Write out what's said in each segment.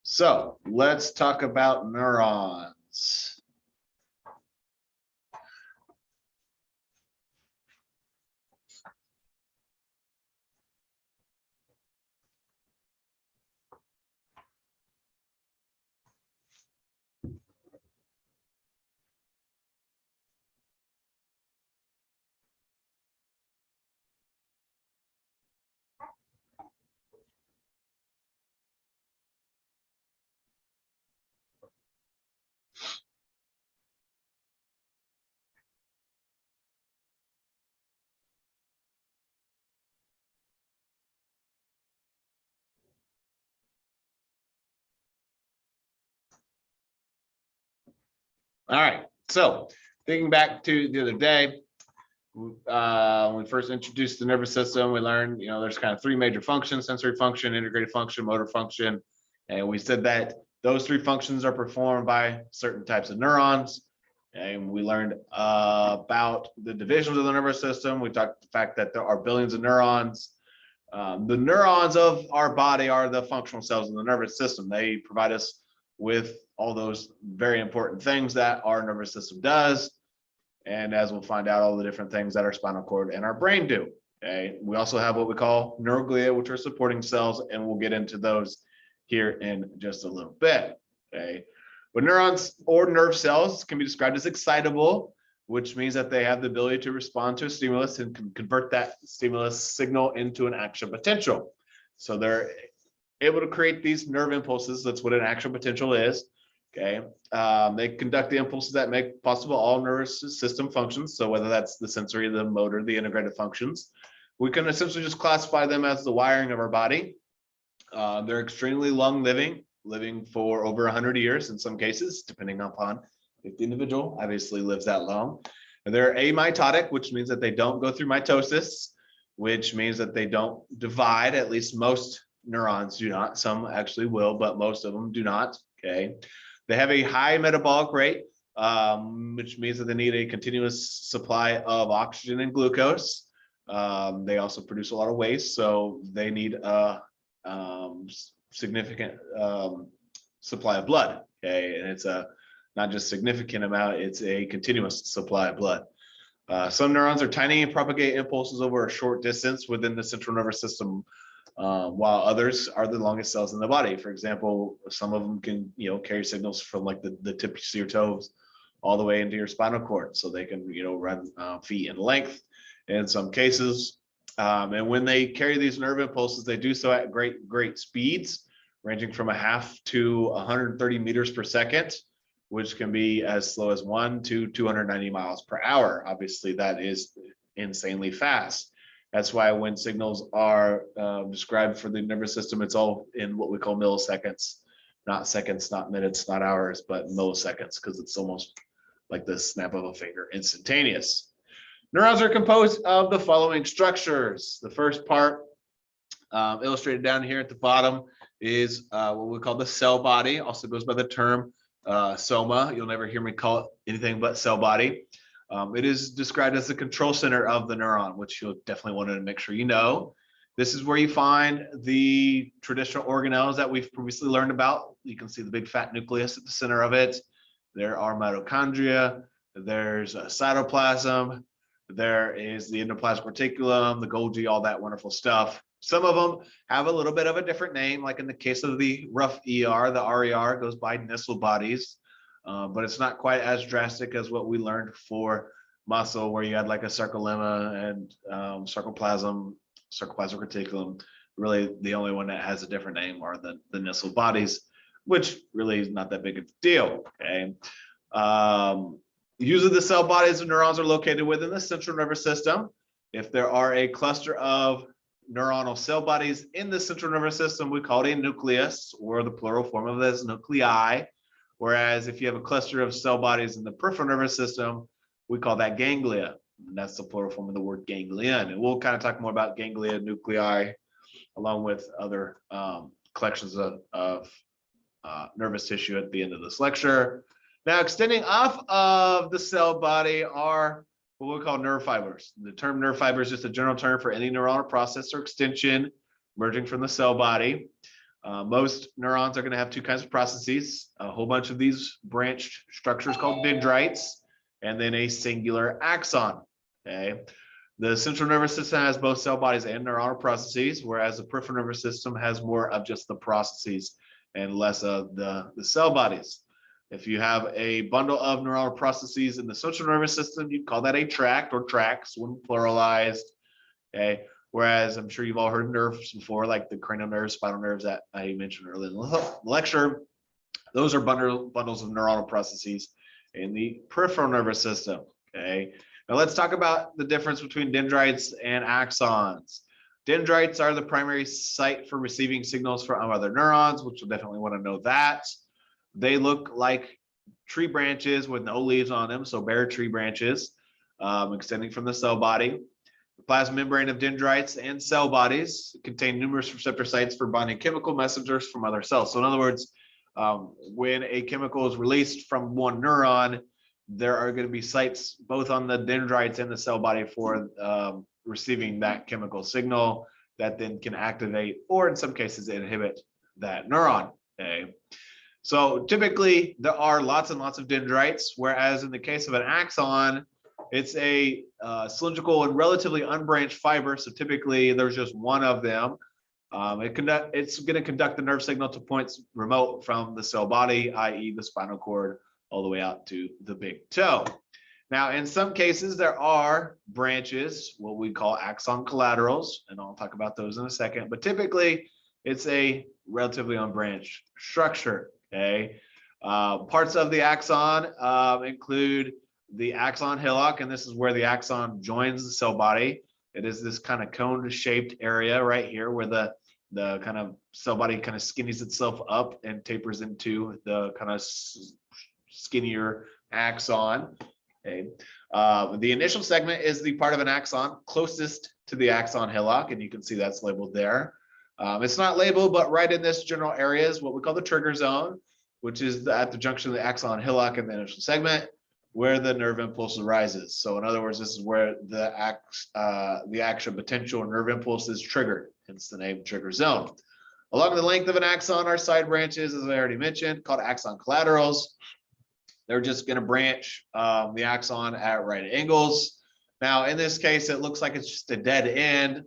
So let's talk about neurons. All right, so thinking back to the other day, when we first introduced the nervous system, we learned, there's kind of three major functions: sensory function, integrated function, motor function. And we said that those three functions are performed by certain types of neurons. And we learned about the divisions of the nervous system. We talked the fact that there are billions of neurons. The neurons of our body are the functional cells of the nervous system. They provide us with all those very important things that our nervous system does. And as we'll find out, all the different things that our spinal cord and our brain do. Okay. We also have what we call neuroglia, which are supporting cells, and we'll get into those here in just a little bit. Okay. But neurons or nerve cells can be described as excitable, which means that they have the ability to respond to a stimulus and can convert that stimulus signal into an action potential. So they're able to create these nerve impulses. That's what an action potential is. Okay. They conduct the impulses that make possible all nervous system functions. So whether that's the sensory, the motor, the integrated functions, we can essentially just classify them as the wiring of our body. They're extremely long living for over 100 years in some cases, depending upon if the individual obviously lives that long. And they're amitotic, which means that they don't go through mitosis, which means that they don't divide. At least most neurons do not. Some actually will, but most of them do not. Okay. They have a high metabolic rate, which means that they need a continuous supply of oxygen and glucose. They also produce a lot of waste, so they need a significant supply of blood. Okay, and it's a not just significant amount; it's a continuous supply of blood. Some neurons are tiny and propagate impulses over a short distance within the central nervous system, while others are the longest cells in the body. For example, some of them can, carry signals from like the tips of your toes all the way into your spinal cord, so they can, run feet in length in some cases. And when they carry these nerve impulses, they do so at great speeds, ranging from a half to 130 meters per second, which can be as slow as 1 to 290 miles per hour. Obviously, that is insanely fast. That's why when signals are described for the nervous system, it's all in what we call milliseconds, not seconds, not minutes, not hours, but milliseconds, because it's almost like the snap of a finger, instantaneous. Neurons are composed of the following structures. The first part, illustrated down here at the bottom, is what we call the cell body. Also goes by the term soma. You'll never hear me call it anything but cell body. It is described as the control center of the neuron, which you'll definitely want to make sure you know. This is where you find the traditional organelles that we've previously learned about. You can see the big fat nucleus at the center of it. There are mitochondria. There's cytoplasm. There is the endoplasmic reticulum, the Golgi, all that wonderful stuff. Some of them have a little bit of a different name, like in the case of the rough ER, the RER goes by Nissl bodies. But it's not quite as drastic as what we learned for muscle, where you had like a sarcolemma and sarcoplasmic reticulum. Really, the only one that has a different name are the Nissl bodies, which really is not that big of a deal. Okay. Usually the cell bodies of neurons are located within the central nervous system. If there are a cluster of neuronal cell bodies in the central nervous system, we call it a nucleus, or the plural form of it is nuclei. Whereas if you have a cluster of cell bodies in the peripheral nervous system, we call that ganglia. And that's the plural form of the word ganglion. And we'll kind of talk more about ganglia, nuclei, along with other collections of nervous tissue at the end of this lecture. Now, extending off of the cell body are what we call nerve fibers. The term nerve fiber is just a general term for any neuronal process or extension emerging from the cell body. Most neurons are going to have two kinds of processes, a whole bunch of these branched structures called dendrites, and then a singular axon. Okay. The central nervous system has both cell bodies and neuronal processes, whereas the peripheral nervous system has more of just the processes and less of the cell bodies. If you have a bundle of neuronal processes in the central nervous system, you call that a tract or tracts when pluralized. Okay. Whereas I'm sure you've all heard of nerves before, like the cranial nerves, spinal nerves that I mentioned earlier in the lecture. Those are bundles of neuronal processes in the peripheral nervous system. Okay. Now let's talk about the difference between dendrites and axons. Dendrites are the primary site for receiving signals from other neurons, which you'll definitely want to know that. They look like tree branches with no leaves on them, so bare tree branches extending from the cell body. The plasma membrane of dendrites and cell bodies contain numerous receptor sites for binding chemical messengers from other cells. So in other words, when a chemical is released from one neuron, there are going to be sites both on the dendrites and the cell body for receiving that chemical signal that then can activate or in some cases inhibit that neuron. Okay. So typically there are lots and lots of dendrites, whereas in the case of an axon, it's a cylindrical and relatively unbranched fiber. So typically there's just one of them. It's going to conduct the nerve signal to points remote from the cell body, i.e. the spinal cord, all the way out to the big toe. Now, in some cases, there are branches, what we call axon collaterals, and I'll talk about those in a second, but typically it's a relatively unbranched structure, okay? Parts of the axon include the axon hillock, and this is where the axon joins the cell body. It is this kind of cone-shaped area right here where the kind of cell body kind of skinnies itself up and tapers into the kind of skinnier axon. Okay. The initial segment is the part of an axon closest to the axon hillock, and you can see that's labeled there. It's not labeled, but right in this general area is what we call the trigger zone, which is at the junction of the axon hillock and the initial segment, where the nerve impulse arises. So in other words, this is where the action potential or nerve impulse is triggered, hence the name trigger zone. Along the length of an axon are side branches, as I already mentioned, called axon collaterals. They're just going to branch the axon at right angles. Now, in this case, it looks like it's just a dead end,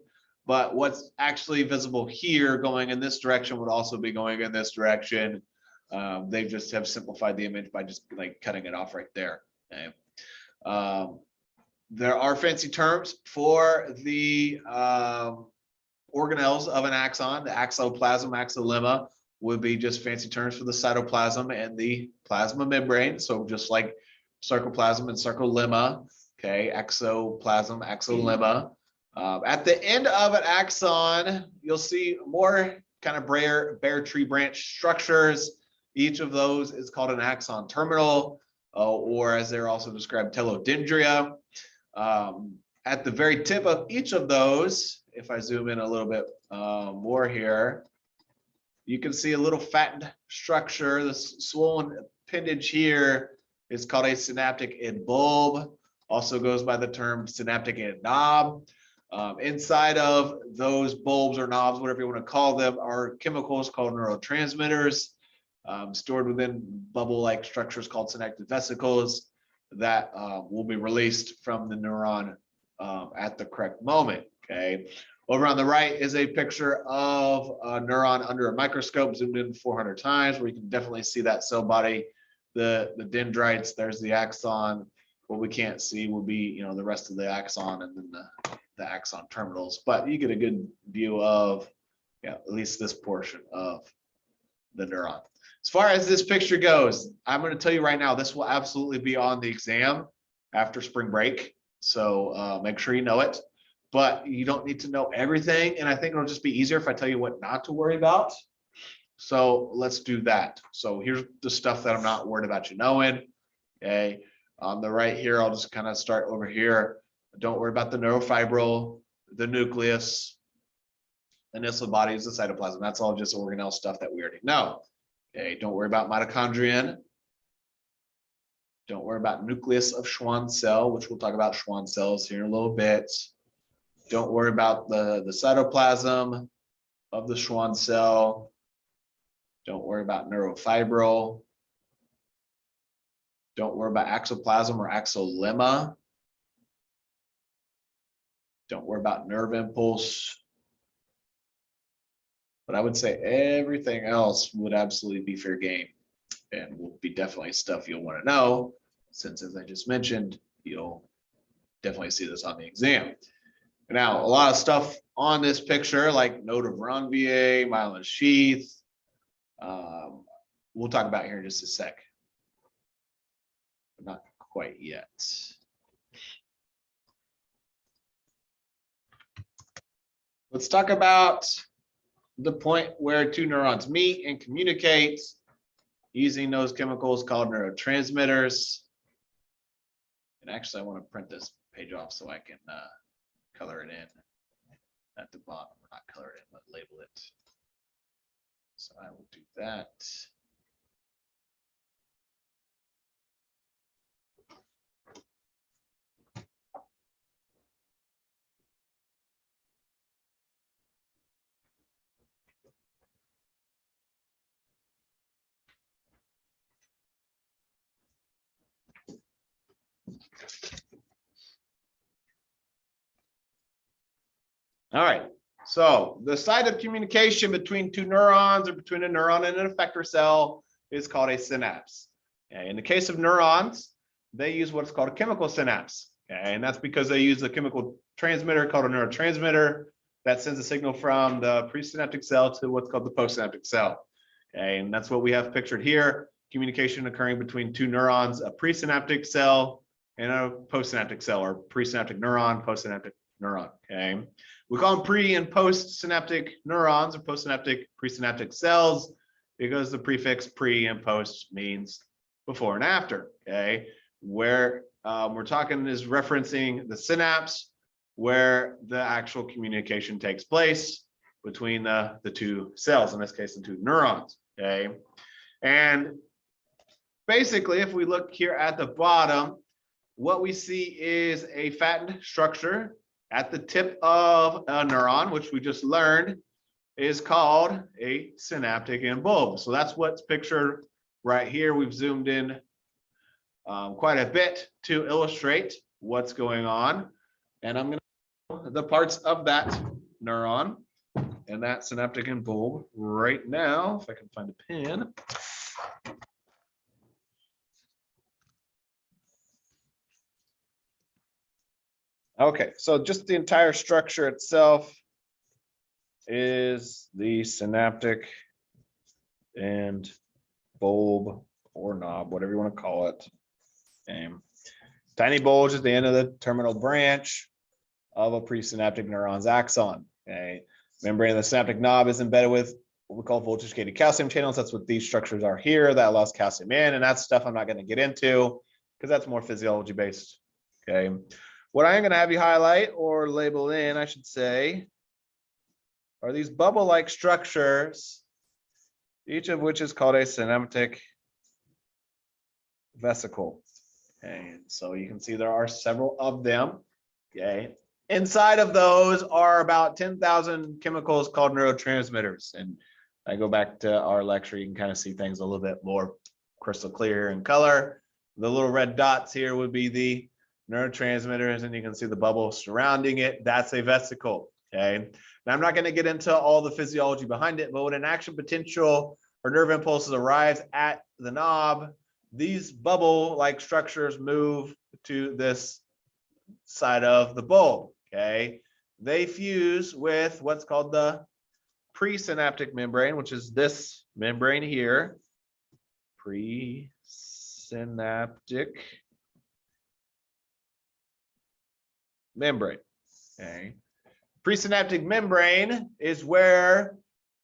but what's actually visible here going in this direction would also be going in this direction. They just have simplified the image by just like cutting it off right there. Okay. There are fancy terms for the organelles of an axon. The axoplasm, axolemma would be just fancy terms for the cytoplasm and the plasma membrane. So just like sarcoplasm and sarcolemma, okay, exoplasm, axolemma. At the end of an axon, you'll see more kind of bare tree branch structures. Each of those is called an axon terminal, or as they're also described, telodendria. At the very tip of each of those, if I zoom in a little bit more here, you can see a little fattened structure. The swollen appendage here is called a synaptic end bulb, also goes by the term synaptic end knob. Inside of those bulbs or knobs, whatever you want to call them, are chemicals called neurotransmitters, stored within bubble-like structures called synaptic vesicles that will be released from the neuron at the correct moment. Okay. Over on the right is a picture of a neuron under a microscope, zoomed in 400 times, where you can definitely see that cell body, the dendrites. There's the axon. What we can't see will be, the rest of the axon and then the axon terminals. But you get a good view of, at least this portion of the neuron. As far as this picture goes, I'm going to tell you right now, this will absolutely be on the exam after spring break. So make sure you know it. But you don't need to know everything. And I think it'll just be easier if I tell you what not to worry about. So let's do that. So here's the stuff that I'm not worried about you knowing. Okay. On the right here, I'll just kind of start over here. Don't worry about the neurofibril, the nucleus, the initial bodies, the cytoplasm. That's all just organelle stuff that we already know. Okay. Don't worry about mitochondrion. Don't worry about nucleus of Schwann cell, which we'll talk about Schwann cells here in a little bit. Don't worry about the cytoplasm of the Schwann cell. Don't worry about neurofibril. Don't worry about axoplasm or axolemma. Don't worry about nerve impulse. But I would say everything else would absolutely be fair game and will be definitely stuff you'll want to know, since as I just mentioned, you'll definitely see this on the exam. Now, a lot of stuff on this picture, like node of Ranvier, myelin sheath, we'll talk about here in just a sec. But not quite yet. Let's talk about the point where two neurons meet and communicate using those chemicals called neurotransmitters. And actually, I want to print this page off so I can color it in at the bottom, or not color it in, but label it. So I will do that. All right, so the site of communication between two neurons or between a neuron and an effector cell is called a synapse. Okay, in the case of neurons, they use what's called a chemical synapse. Okay, and that's because they use a chemical transmitter called a neurotransmitter that sends a signal from the presynaptic cell to what's called the postsynaptic cell. Okay, and that's what we have pictured here. Communication occurring between two neurons, a presynaptic cell and a postsynaptic cell, or presynaptic neuron, postsynaptic neuron. Okay, we call them pre and postsynaptic neurons or postsynaptic presynaptic cells because the prefix pre and post means before and after. Okay, where we're talking is referencing the synapse where the actual communication takes place between the two cells, in this case, the two neurons. Okay, and basically, if we look here at the bottom, what we see is a fattened structure at the tip of a neuron, which we just learned is called a synaptic end bulb. So that's what's pictured right here. We've zoomed in quite a bit to illustrate what's going on. And I'm going to the parts of that neuron and that synaptic end bulb right now, if I can find a pen. Okay, so just the entire structure itself is the synaptic end bulb or knob, whatever you want to call it. Okay. Tiny bulge at the end of the terminal branch of a presynaptic neuron's axon. Okay, membrane of the synaptic knob is embedded with what we call voltage-gated calcium channels. That's what these structures are here. That allows calcium in, and that's stuff I'm not going to get into because that's more physiology based. Okay. What I am going to have you highlight or label in, I should say, are these bubble-like structures, each of which is called a synaptic vesicle. Okay, so you can see there are several of them. Okay, inside of those are about 10,000 chemicals called neurotransmitters. And I go back to our lecture, you can kind of see things a little bit more crystal clear in color. The little red dots here would be the neurotransmitters, and you can see the bubble surrounding it. That's a vesicle. Okay, now I'm not going to get into all the physiology behind it, but when an action potential or nerve impulses arrives at the knob, these bubble-like structures move to this side of the bulb. Okay, they fuse with what's called the presynaptic membrane, which is this membrane here. Presynaptic membrane. Okay, presynaptic membrane is where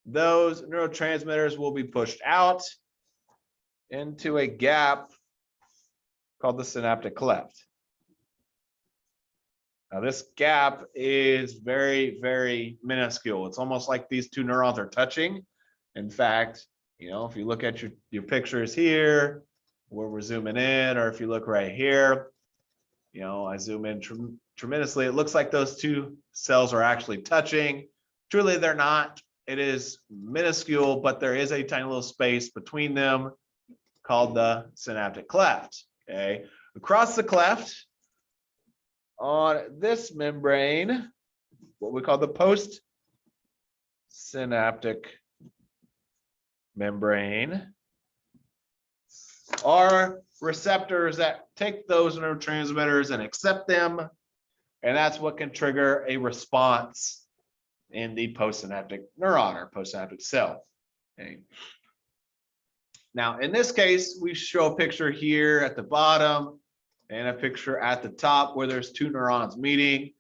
those neurotransmitters will be pushed out into a gap called the synaptic cleft. Now this gap is very, very minuscule. It's almost like these two neurons are touching. In fact, you know, if you look at your pictures here, where we're zooming in, or if you look right here, you know, I zoom in tremendously. It looks like those two cells are actually touching. Truly, they're not. it is minuscule, but there is a tiny little space between them called the synaptic cleft. Okay, across the cleft on this membrane, what we call the postsynaptic membrane, are receptors that take those neurotransmitters and accept them, and that's what can trigger a response in the postsynaptic neuron or postsynaptic cell. Okay. Now, in this case, we show a picture here at the bottom and a picture at the top where there's two neurons meeting.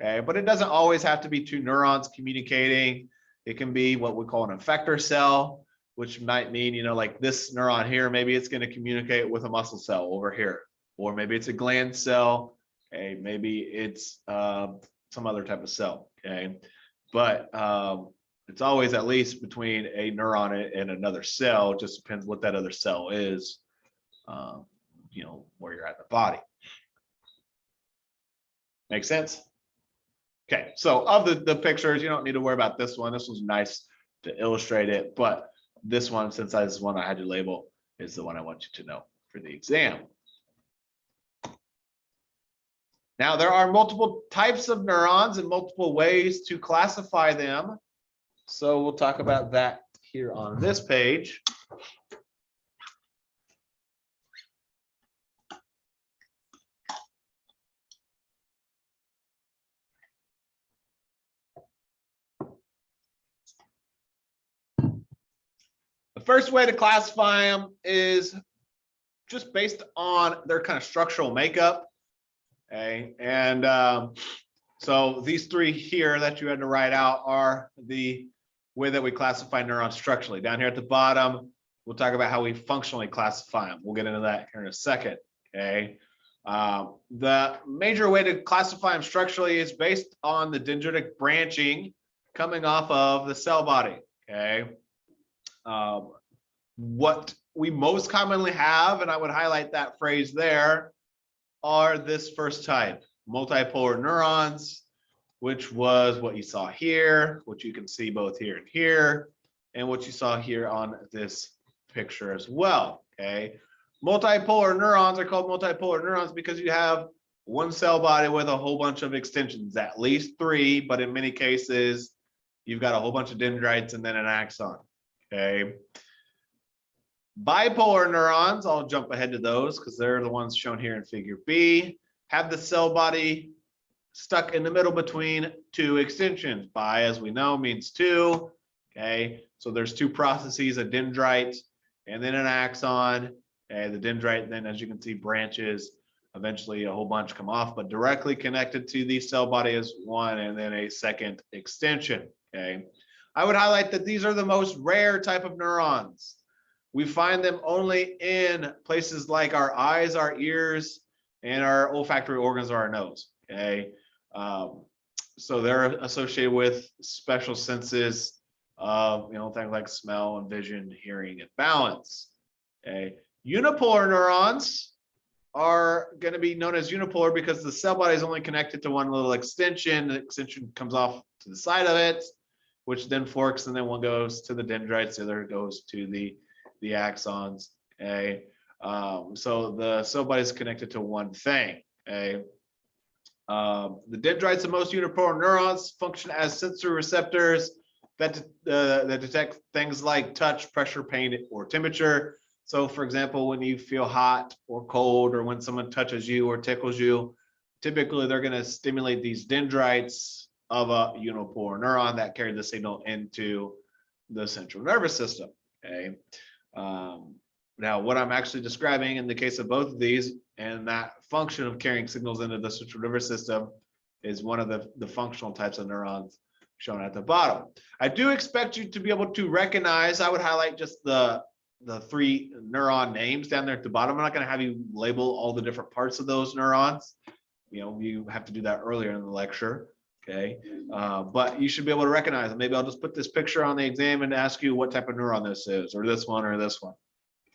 Okay, but it doesn't always have to be two neurons communicating. It can be what we call an effector cell, which might mean, you know, like this neuron here, maybe it's going to communicate with a muscle cell over here, or maybe it's a gland cell. Okay, maybe it's some other type of cell. Okay, but it's always at least between a neuron and another cell. It just depends what that other cell is, you know, where you're at in the body. Make sense? Okay, so of the pictures, you don't need to worry about this one. This one's nice to illustrate it, but this one, since this is one I had to label, is the one I want you to know for the exam. Now, there are multiple types of neurons and multiple ways to classify them. So we'll talk about that here on this page. The first way to classify them is just based on their kind of structural makeup. Okay, and so these three here that you had to write out are the way that we classify neurons structurally. Down here at the bottom, we'll talk about how we functionally classify them. We'll get into that here in a second. Okay, the major way to classify them structurally is based on the dendritic branching coming off of the cell body. Okay, what we most commonly have, and I would highlight that phrase there, are this first type, multipolar neurons, which was what you saw here, which you can see both here and here, and what you saw here on this picture as well. Okay, multipolar neurons are called multipolar neurons because you have one cell body with a whole bunch of extensions, at least three, but in many cases, you've got a whole bunch of dendrites and then an axon. Okay. Bipolar neurons, I'll jump ahead to those because they're the ones shown here in figure B, have the cell body stuck in the middle between two extensions. Bi, as we know, means two. Okay, so there's two processes, a dendrite and then an axon. Okay, the dendrite then, as you can see, branches. Eventually a whole bunch come off, but directly connected to the cell body is one and then a second extension. Okay, I would highlight that these are the most rare type of neurons. We find them only in places like our eyes, our ears, and our olfactory organs or our nose. Okay, so they're associated with special senses of, you know, things like smell and vision, hearing, and balance. Okay, unipolar neurons are going to be known as unipolar because the cell body is only connected to one little extension. The extension comes off to the side of it, which then forks, and then one goes to the dendrites, the other goes to the axons. Okay, so the cell body is connected to one thing. Okay, the dendrites of most unipolar neurons function as sensory receptors that detect things like touch, pressure, pain, or temperature. So, for example, when you feel hot or cold, or when someone touches you or tickles you, typically they're going to stimulate these dendrites of a unipolar neuron that carry the signal into the central nervous system. Okay. Now, what I'm actually describing in the case of both of these and that function of carrying signals into the central nervous system is one of the functional types of neurons shown at the bottom. I do expect you to be able to recognize, I would highlight just the three neuron names down there at the bottom. I'm not going to have you label all the different parts of those neurons. You know, you have to do that earlier in the lecture. Okay, but you should be able to recognize them. Maybe I'll just put this picture on the exam and ask you what type of neuron this is, or this one or this one.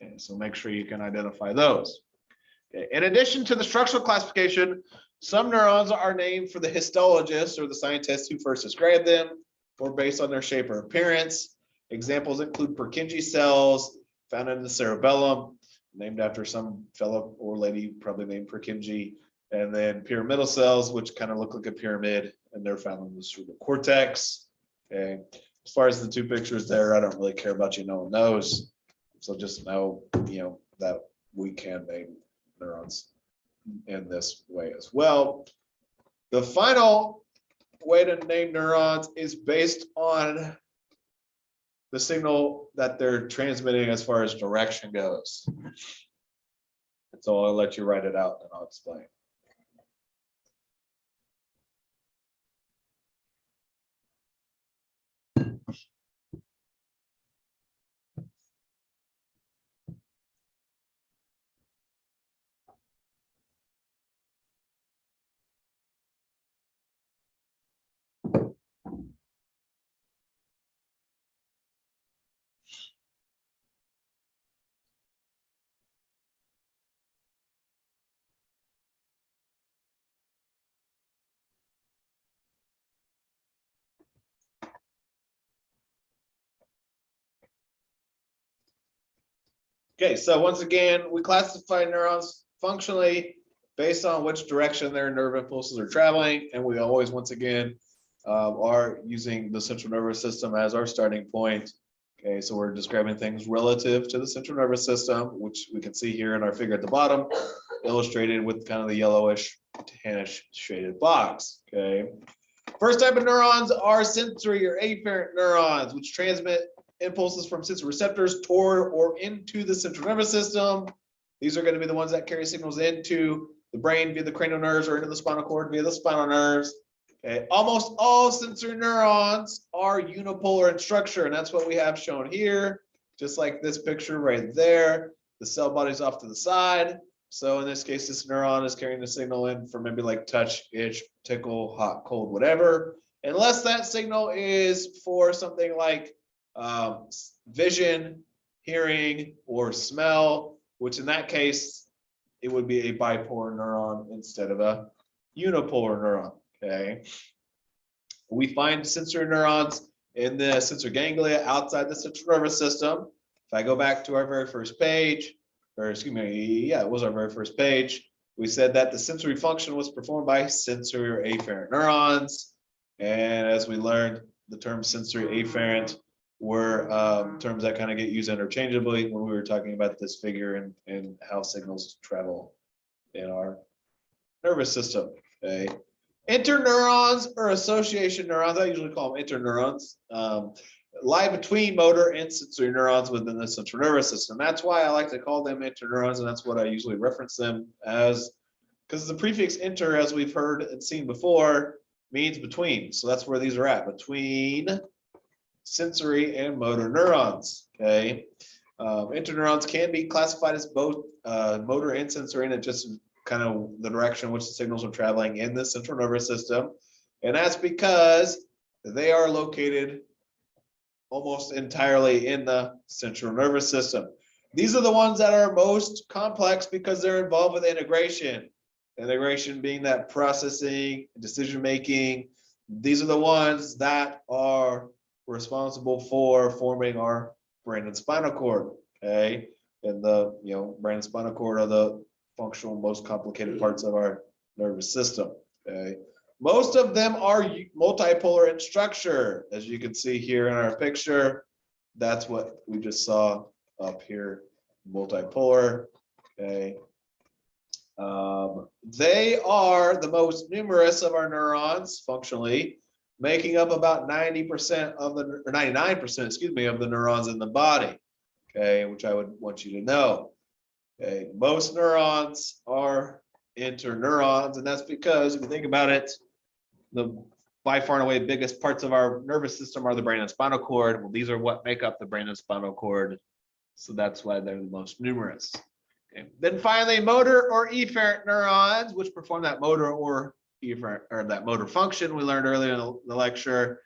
Okay, so make sure you can identify those. Okay. In addition to the structural classification, some neurons are named for the histologist or the scientist who first described them. or based on their shape or appearance. Examples include Purkinje cells found in the cerebellum, named after some fellow or lady probably named Purkinje, and then pyramidal cells, which kind of look like a pyramid, and they're found in the cerebral cortex. Okay. As far as the two pictures there, I don't really care about you knowing those. So just know, that we can name neurons in this way as well. The final way to name neurons is based on the signal that they're transmitting as far as direction goes. And so I'll let you write it out and I'll explain. Okay, so once again, we classify neurons functionally based on which direction their nerve impulses are traveling, and we always, once again, are using the central nervous system as our starting point. Okay, so we're describing things relative to the central nervous system, which we can see here in our figure at the bottom, illustrated with kind of the yellowish, tannish shaded box. Okay, first type of neurons are sensory or afferent neurons, which transmit impulses from sensory receptors toward or into the central nervous system. These are going to be the ones that carry signals into the brain via the cranial nerves or into the spinal cord via the spinal nerves. Okay. Almost all sensory neurons are unipolar in structure, and that's what we have shown here, just like this picture right there. The cell body's off to the side. So in this case, this neuron is carrying the signal in for maybe like touch, itch, tickle, hot, cold, whatever. Unless that signal is for something like vision, hearing, or smell, which in that case, it would be a bipolar neuron instead of a unipolar neuron. Okay. We find sensory neurons in the sensory ganglia outside the central nervous system. If I go back to our very first page, or excuse me, yeah, it was our very first page. We said that the sensory function was performed by sensory or afferent neurons. And as we learned, the term sensory afferent were terms that kind of get used interchangeably when we were talking about this figure and how signals travel in our nervous system. Okay. Interneurons or association neurons, I usually call them interneurons, lie between motor and sensory neurons within the central nervous system. That's why I like to call them interneurons, and that's what I usually reference them as, because the prefix inter, as we've heard and seen before, means between. So that's where these are at, between sensory and motor neurons. Okay. Interneurons can be classified as both motor and sensory, and it just kind of the direction in which the signals are traveling in the central nervous system. And that's because they are located almost entirely in the central nervous system. These are the ones that are most complex because they're involved with integration. Integration being that processing, decision-making. These are the ones that are responsible for forming our brain and spinal cord. Okay. And the brain and spinal cord are the functional, most complicated parts of our nervous system. Okay. Most of them are multipolar in structure, as you can see here in our picture. That's what we just saw up here, multipolar. Okay. They are the most numerous of our neurons functionally, making up about 90% of the, or 99%, excuse me, of the neurons in the body. Okay, which I would want you to know. Okay, most neurons are interneurons, and that's because if you think about it, the by far and away biggest parts of our nervous system are the brain and spinal cord. Well, these are what make up the brain and spinal cord, so that's why they're the most numerous. Okay. Then finally, motor or efferent neurons, which perform that motor or efferent, or that motor function we learned earlier in the lecture,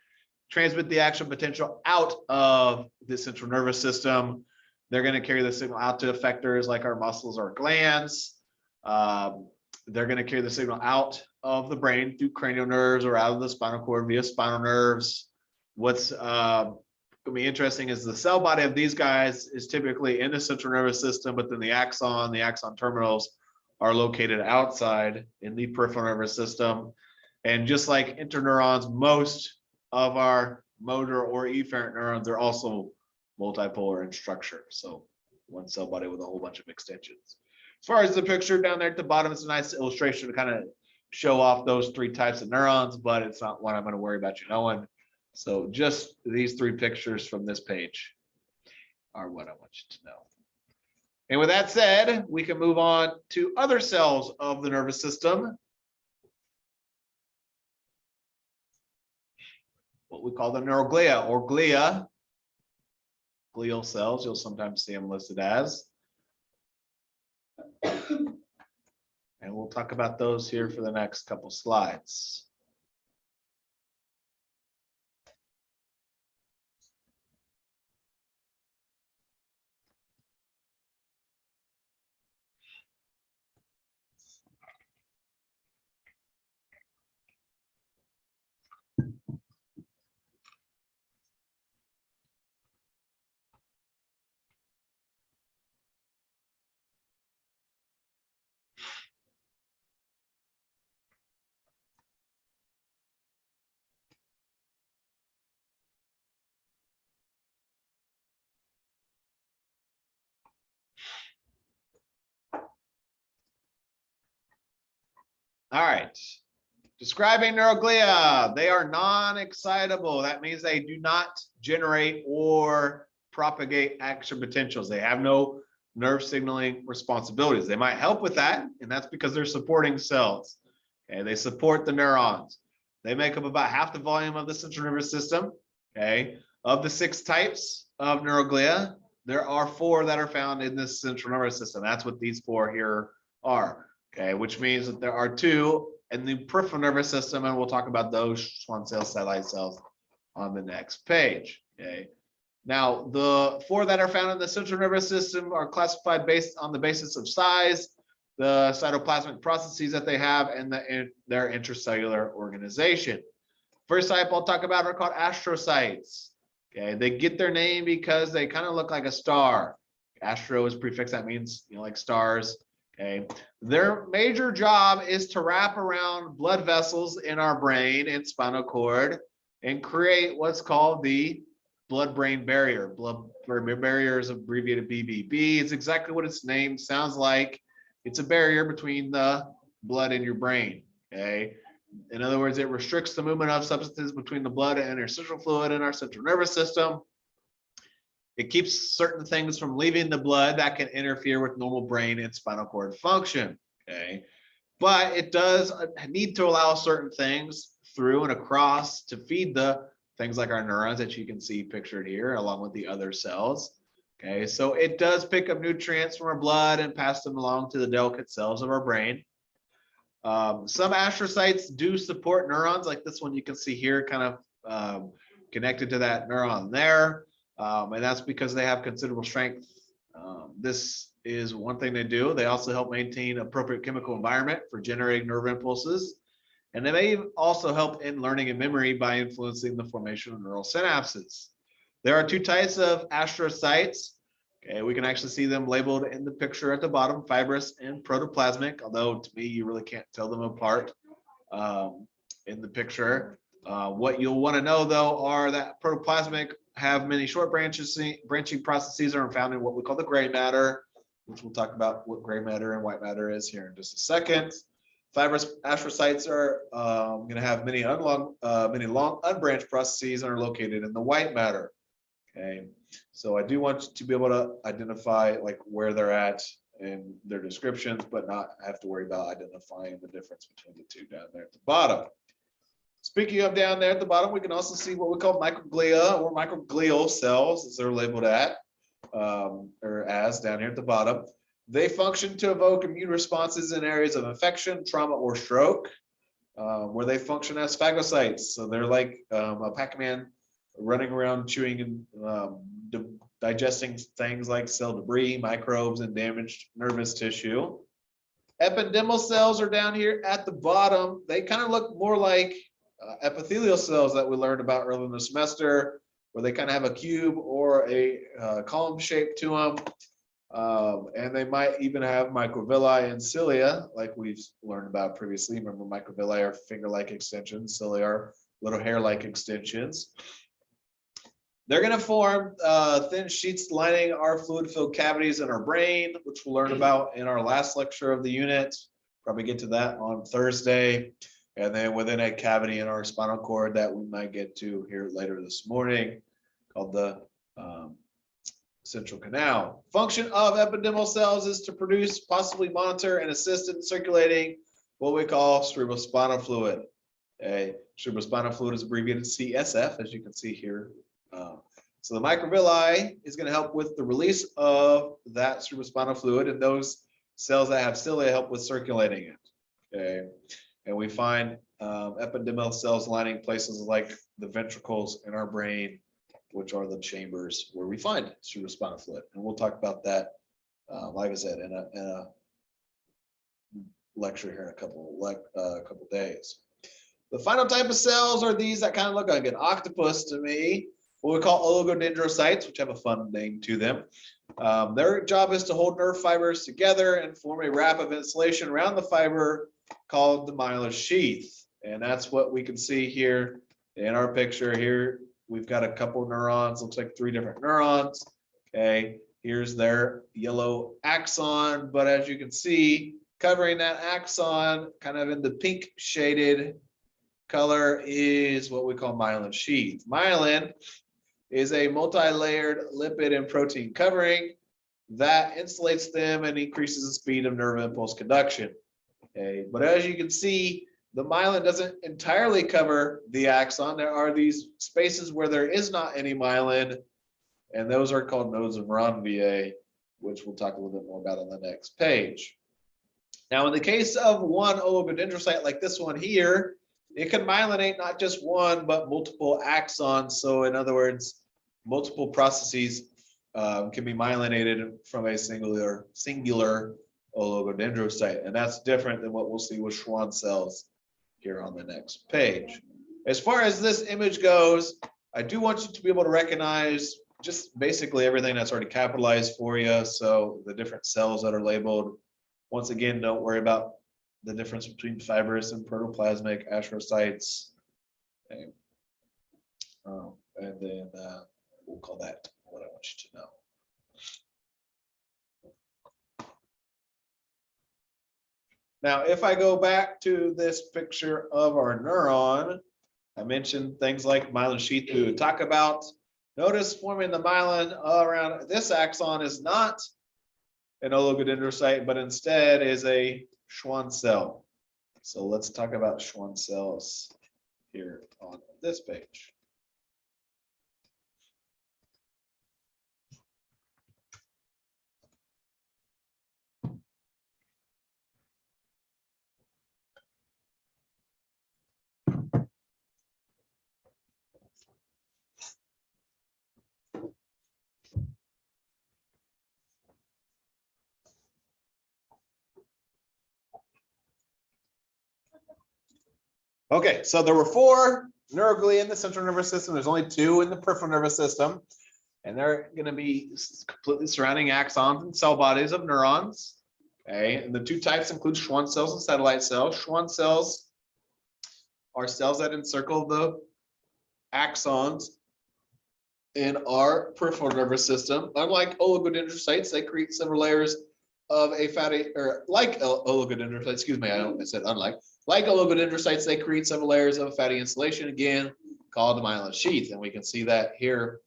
transmit the action potential out of the central nervous system. They're going to carry the signal out to effectors like our muscles or glands. They're going to carry the signal out of the brain through cranial nerves or out of the spinal cord via spinal nerves. What's going to be interesting is the cell body of these guys is typically in the central nervous system, but then the axon terminals are located outside in the peripheral nervous system. And just like interneurons, most of our motor or efferent neurons are also multipolar in structure. So one cell body with a whole bunch of extensions. As far as the picture down there at the bottom, it's a nice illustration to kind of show off those three types of neurons, but it's not one I'm going to worry about you knowing. So just these three pictures from this page are what I want you to know. And with that said, we can move on to other cells of the nervous system. What we call the neuroglia or glia. Glial cells, you'll sometimes see them listed as. And we'll talk about those here for the next couple slides. All right. Describing neuroglia, they are non-excitable. That means they do not generate or propagate action potentials. They have no nerve signaling responsibilities. They might help with that, and that's because they're supporting cells. Okay, they support the neurons. They make up about half the volume of the central nervous system. Okay, of the 6 types of neuroglia, there are 4 that are found in the central nervous system. That's what these 4 here are. Okay, which means that there are 2 in the peripheral nervous system, and we'll talk about those Schwann cells, satellite cells on the next page. Okay. Now, the 4 that are found in the central nervous system are classified based on the basis of size, the cytoplasmic processes that they have, and their intracellular organization. First type I'll talk about are called astrocytes. Okay, they get their name because they kind of look like a star. Astro is prefix, that means, you know, like stars. Okay, their major job is to wrap around blood vessels in our brain and spinal cord and create what's called the blood-brain barrier. Blood-brain barrier is abbreviated BBB. It's exactly what its name sounds like. It's a barrier between the blood and your brain. Okay, in other words, it restricts the movement of substances between the blood and interstitial fluid in our central nervous system. It keeps certain things from leaving the blood that can interfere with normal brain and spinal cord function. Okay, but it does need to allow certain things through and across to feed the things like our neurons that you can see pictured here, along with the other cells. Okay, so it does pick up nutrients from our blood and pass them along to the delicate cells of our brain. Some astrocytes do support neurons, like this one you can see here, kind of connected to that neuron there. And that's because they have considerable strength. This is one thing they do. They also help maintain appropriate chemical environment for generating nerve impulses. And they may also help in learning and memory by influencing the formation of neural synapses. There are 2 types of astrocytes. Okay, we can actually see them labeled in the picture at the bottom, fibrous and protoplasmic, although to me, you really can't tell them apart in the picture. What you'll want to know, though, are that protoplasmic have many short branching processes are found in what we call the gray matter, which we'll talk about what gray matter and white matter is here in just a second. Fibrous astrocytes are going to have many long unbranched processes and are located in the white matter. Okay, so I do want you to be able to identify like where they're at in their descriptions, but not have to worry about identifying the difference between the 2 down there at the bottom. Speaking of down there at the bottom, we can also see what we call microglia or microglial cells, as they're labeled at, or as down here at the bottom. They function to evoke immune responses in areas of infection, trauma, or stroke, where they function as phagocytes. So they're like a Pac-Man running around chewing and digesting things like cell debris, microbes, and damaged nervous tissue. Ependymal cells are down here at the bottom. They kind of look more like epithelial cells that we learned about earlier in the semester, where they kind of have a cube or a column shape to them. And they might even have microvilli and cilia, like we've learned about previously. Remember, microvilli are finger-like extensions, cilia are little hair-like extensions. They're going to form thin sheets lining our fluid-filled cavities in our brain, which we'll learn about in our last lecture of the unit. Probably get to that on Thursday. And then within a cavity in our spinal cord that we might get to here later this morning, called the central canal. Function of ependymal cells is to produce, possibly monitor, and assist in circulating what we call cerebrospinal fluid. Cerebrospinal fluid is abbreviated CSF, as you can see here. So the microvilli is going to help with the release of that cerebrospinal fluid, and those cells that have cilia help with circulating it. Okay, and we find ependymal cells lining places like the ventricles in our brain, which are the chambers where we find cerebrospinal fluid, and we'll talk about that, like I said, in a lecture here in a couple days. The final type of cells are these that kind of look like an octopus to me, what we call oligodendrocytes, which have a fun name to them. Their job is to hold nerve fibers together and form a wrap of insulation around the fiber called the myelin sheath. And that's what we can see here in our picture here. We've got a couple of neurons, looks like 3 different neurons. Okay, here's their yellow axon, but as you can see, covering that axon, kind of in the pink shaded color, is what we call myelin sheath. Myelin is a multi-layered lipid and protein covering that insulates them and increases the speed of nerve impulse conduction. Okay, but as you can see, the myelin doesn't entirely cover the axon. There are these spaces where there is not any myelin, and those are called nodes of Ranvier, which we'll talk a little bit more about on the next page. Now, in the case of one oligodendrocyte like this one here, it can myelinate not just one, but multiple axons. So in other words, multiple processes can be myelinated from a singular oligodendrocyte. And that's different than what we'll see with Schwann cells here on the next page. As far as this image goes, I do want you to be able to recognize just basically everything that's already capitalized for you. So the different cells that are labeled. Once again, don't worry about the difference between fibrous and protoplasmic astrocytes. Okay. And then we'll call that what I want you to know. Now, if I go back to this picture of our neuron, I mentioned things like myelin sheath we would talk about. Notice forming the myelin around this axon is not an oligodendrocyte, but instead is a Schwann cell. So let's talk about Schwann cells here on this page. Okay, so there were 4 neuroglia in the central nervous system. There's only 2 in the peripheral nervous system, and they're going to be completely surrounding axons and cell bodies of neurons. Okay, and the 2 types include Schwann cells and satellite cells. Schwann cells are cells that encircle the axons in our peripheral nervous system. Unlike oligodendrocytes, they create several layers of a fatty, or like oligodendrocytes, excuse me, I said unlike. Like oligodendrocytes, they create several layers of fatty insulation, again, called the myelin sheath. And we can see that here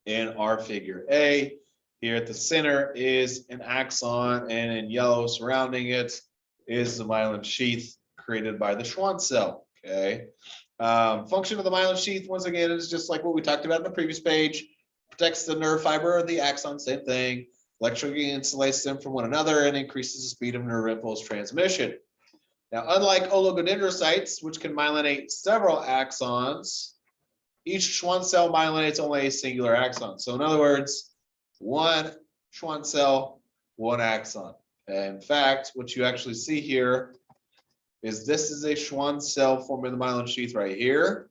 in our figure A. Here at the center is an axon, and in yellow surrounding it is the myelin sheath created by the Schwann cell. Okay. Function of the myelin sheath, once again, is just like what we talked about in the previous page. Protects the nerve fiber of the axon, same thing. Electrically insulates them from one another and increases the speed of nerve impulse transmission. Now, unlike oligodendrocytes, which can myelinate several axons, each Schwann cell myelinates only a singular axon. So in other words, one Schwann cell, one axon. And in fact, what you actually see here is this is a Schwann cell forming the myelin sheath right here.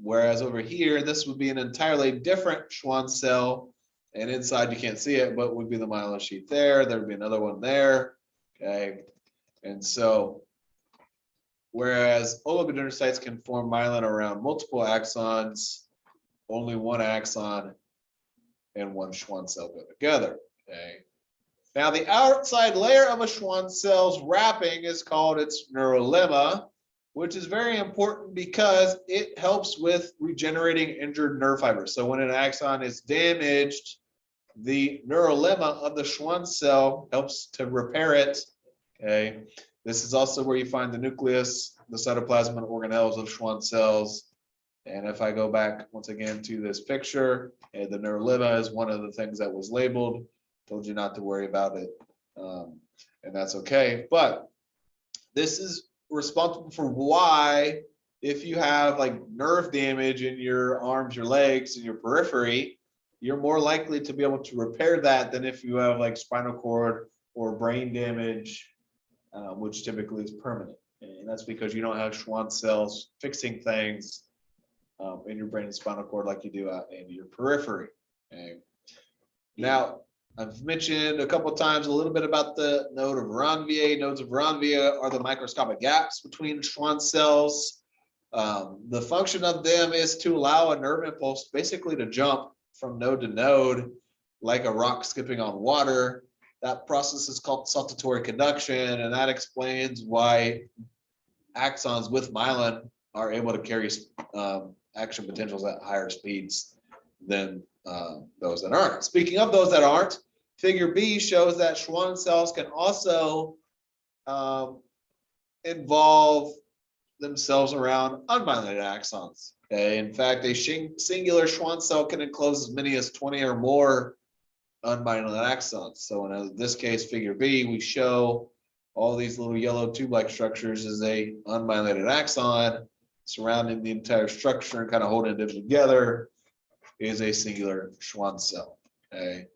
Whereas over here, this would be an entirely different Schwann cell. And inside, you can't see it, but would be the myelin sheath there. There would be another one there. Okay. And so, whereas oligodendrocytes can form myelin around multiple axons, only one axon and one Schwann cell go together. Okay. Now, the outside layer of a Schwann cell's wrapping is called its neurolemma, which is very important because it helps with regenerating injured nerve fibers. So when an axon is damaged, the neurolemma of the Schwann cell helps to repair it. Okay. This is also where you find the nucleus, the cytoplasm, and organelles of Schwann cells. And if I go back once again to this picture, the neurolemma is one of the things that was labeled. Told you not to worry about it, and that's okay. But this is responsible for why, if you have like nerve damage in your arms, your legs, and your periphery, you're more likely to be able to repair that than if you have like spinal cord or brain damage, which typically is permanent. And that's because you don't have Schwann cells fixing things in your brain and spinal cord like you do out in your periphery. Okay. Now, I've mentioned a couple of times a little bit about the node of Ranvier. Nodes of Ranvier are the microscopic gaps between Schwann cells. The function of them is to allow a nerve impulse basically to jump from node to node like a rock skipping on water. That process is called saltatory conduction, and that explains why axons with myelin are able to carry action potentials at higher speeds than those that aren't. Speaking of those that aren't, figure B shows that Schwann cells can also involve themselves around unmyelinated axons. Okay, in fact, a singular Schwann cell can enclose as many as 20 or more unmyelinated axons. So in this case, figure B, we show all these little yellow tube-like structures as a unmyelinated axon surrounding the entire structure and kind of holding it together is a singular Schwann cell. Okay.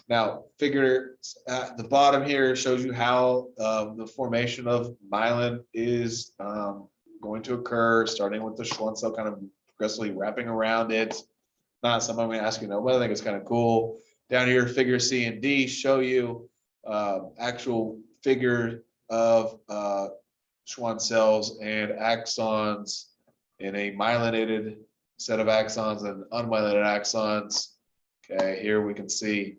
Now, figure at the bottom here shows you how the formation of myelin is going to occur, starting with the Schwann cell kind of progressively wrapping around it. Not something I'm going to ask you to know, but I think it's kind of cool. Down here, figure C and D show you actual figure of Schwann cells and axons in a myelinated set of axons and unmyelinated axons. Okay, here we can see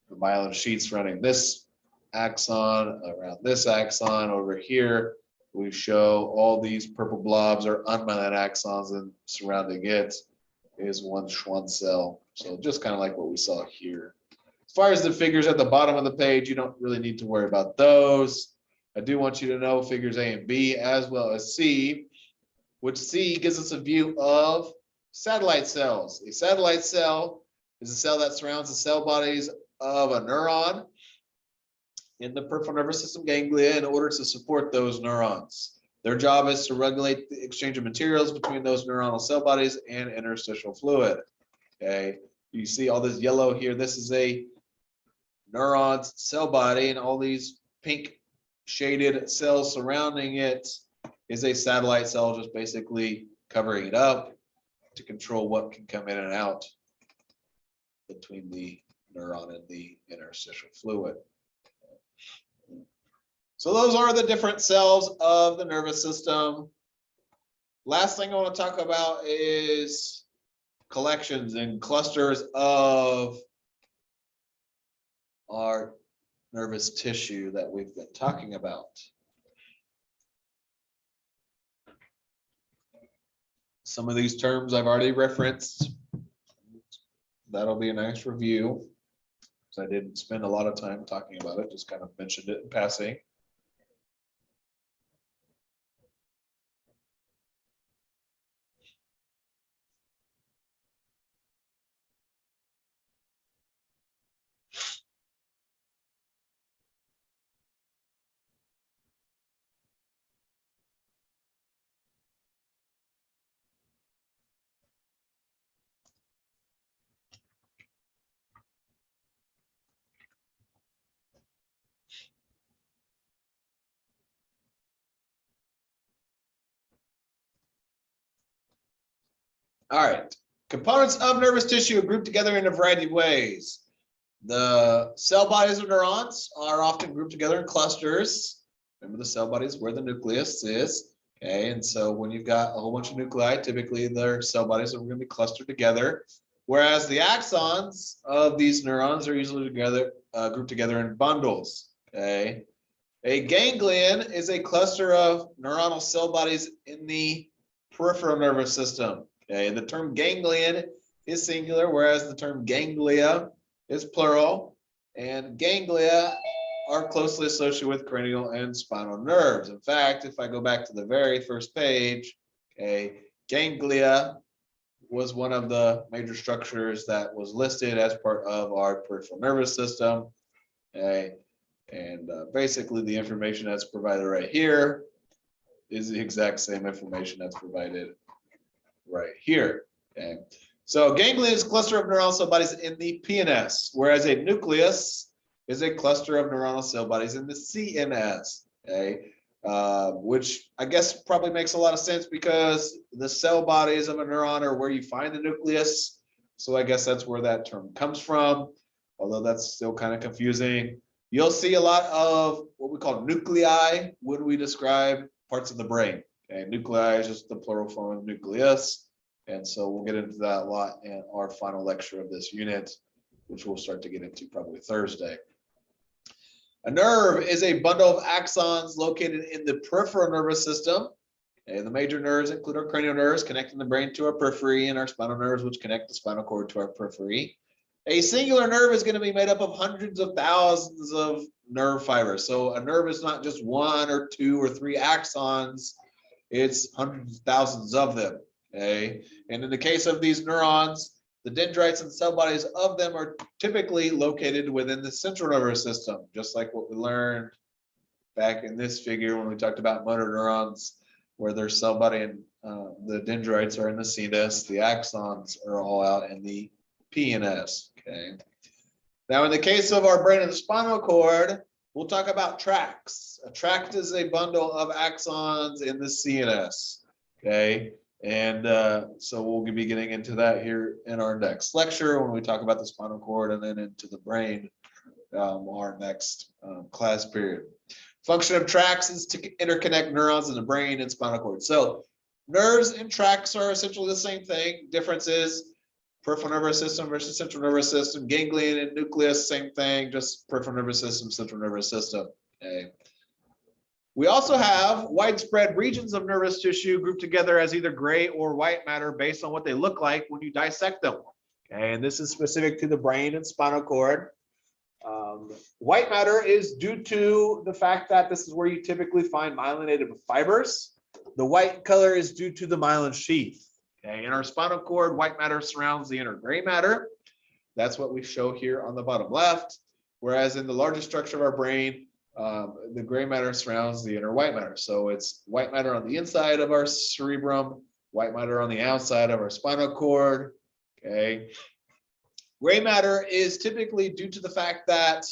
the myelin sheets running this axon around this axon. Over here, we show all these purple blobs are unmyelinated axons, and surrounding it is one Schwann cell. So just kind of like what we saw here. As far as the figures at the bottom of the page, you don't really need to worry about those. I do want you to know figures A and B as well as C, which C gives us a view of satellite cells. A satellite cell is a cell that surrounds the cell bodies of a neuron in the peripheral nervous system ganglia in order to support those neurons. Their job is to regulate the exchange of materials between those neuronal cell bodies and interstitial fluid. Okay, you see all this yellow here. This is a neuron's cell body, and all these pink shaded cells surrounding it is a satellite cell, just basically covering it up to control what can come in and out between the neuron and the interstitial fluid. So those are the different cells of the nervous system. Last thing I want to talk about is collections and clusters of our nervous tissue that we've been talking about. Some of these terms I've already referenced. That'll be a nice review. So I didn't spend a lot of time talking about it, just kind of mentioned it in passing. All right. Components of nervous tissue are grouped together in a variety of ways. The cell bodies of neurons are often grouped together in clusters. Remember, the cell body is where the nucleus is. Okay, and so when you've got a whole bunch of nuclei, typically their cell bodies are going to be clustered together. Whereas the axons of these neurons are usually grouped together in bundles. Okay, a ganglion is a cluster of neuronal cell bodies in the peripheral nervous system. Okay, the term ganglion is singular, whereas the term ganglia is plural, and ganglia are closely associated with cranial and spinal nerves. In fact, if I go back to the very first page, okay, ganglia was one of the major structures that was listed as part of our peripheral nervous system. Okay, and basically the information that's provided right here is the exact same information that's provided right here. Okay, so ganglion is a cluster of neuronal cell bodies in the PNS, whereas a nucleus is a cluster of neuronal cell bodies in the CNS. Okay, which I guess probably makes a lot of sense because the cell bodies of a neuron are where you find the nucleus. So I guess that's where that term comes from, although that's still kind of confusing. You'll see a lot of what we call nuclei when we describe parts of the brain. Okay, nuclei is just the plural form of nucleus. And so we'll get into that a lot in our final lecture of this unit, which we'll start to get into probably Thursday. A nerve is a bundle of axons located in the peripheral nervous system. And the major nerves include our cranial nerves connecting the brain to our periphery, and our spinal nerves, which connect the spinal cord to our periphery. A singular nerve is going to be made up of hundreds of thousands of nerve fibers. So a nerve is not just one or two or three axons, it's hundreds of thousands of them. Okay, and in the case of these neurons, the dendrites and cell bodies of them are typically located within the central nervous system, just like what we learned back in this figure when we talked about motor neurons, where their cell body and the dendrites are in the CNS, the axons are all out in the PNS. Okay. Now, in the case of our brain and the spinal cord, we'll talk about tracts. A tract is a bundle of axons in the CNS. Okay. And so we'll be getting into that here in our next lecture when we talk about the spinal cord and then into the brain, our next class period. Function of tracts is to interconnect neurons in the brain and spinal cord. So nerves and tracts are essentially the same thing. Difference is peripheral nervous system versus central nervous system. Ganglion and nucleus, same thing, just peripheral nervous system, central nervous system. Okay. We also have widespread regions of nervous tissue grouped together as either gray or white matter based on what they look like when you dissect them. Okay, and this is specific to the brain and spinal cord. White matter is due to the fact that this is where you typically find myelinated fibers. The white color is due to the myelin sheath. Okay, in our spinal cord, white matter surrounds the inner gray matter. That's what we show here on the bottom left. Whereas in the largest structure of our brain, the gray matter surrounds the inner white matter. So it's white matter on the inside of our cerebrum, white matter on the outside of our spinal cord. Okay. Gray matter is typically due to the fact that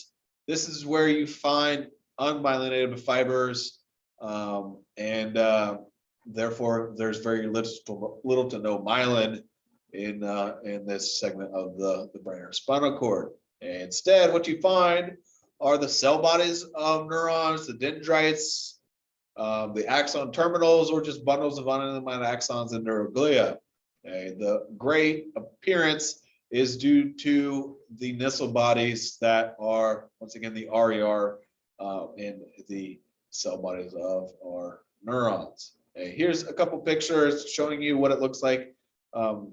this is where you find unmyelinated fibers, and therefore there's very little to no myelin in this segment of the brain or spinal cord. And instead, what you find are the cell bodies of neurons, the dendrites, the axon terminals, or just bundles of unidentified axons and neuroglia. Okay, the gray appearance is due to the Nissl bodies that are, once again, the RER in the cell bodies of our neurons. Okay, here's a couple pictures showing you what it looks like, kind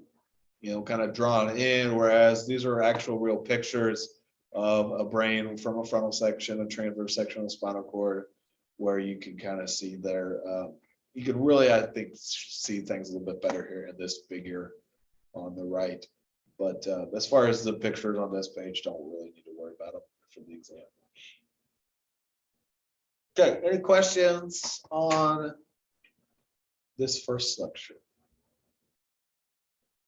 of drawn in, whereas these are actual real pictures of a brain from a frontal section, a transverse section of the spinal cord, where you can kind of see there. You can really, I think, see things a little bit better here in this figure on the right. But as far as the pictures on this page, don't really need to worry about them for the exam. Okay, any questions on this first lecture?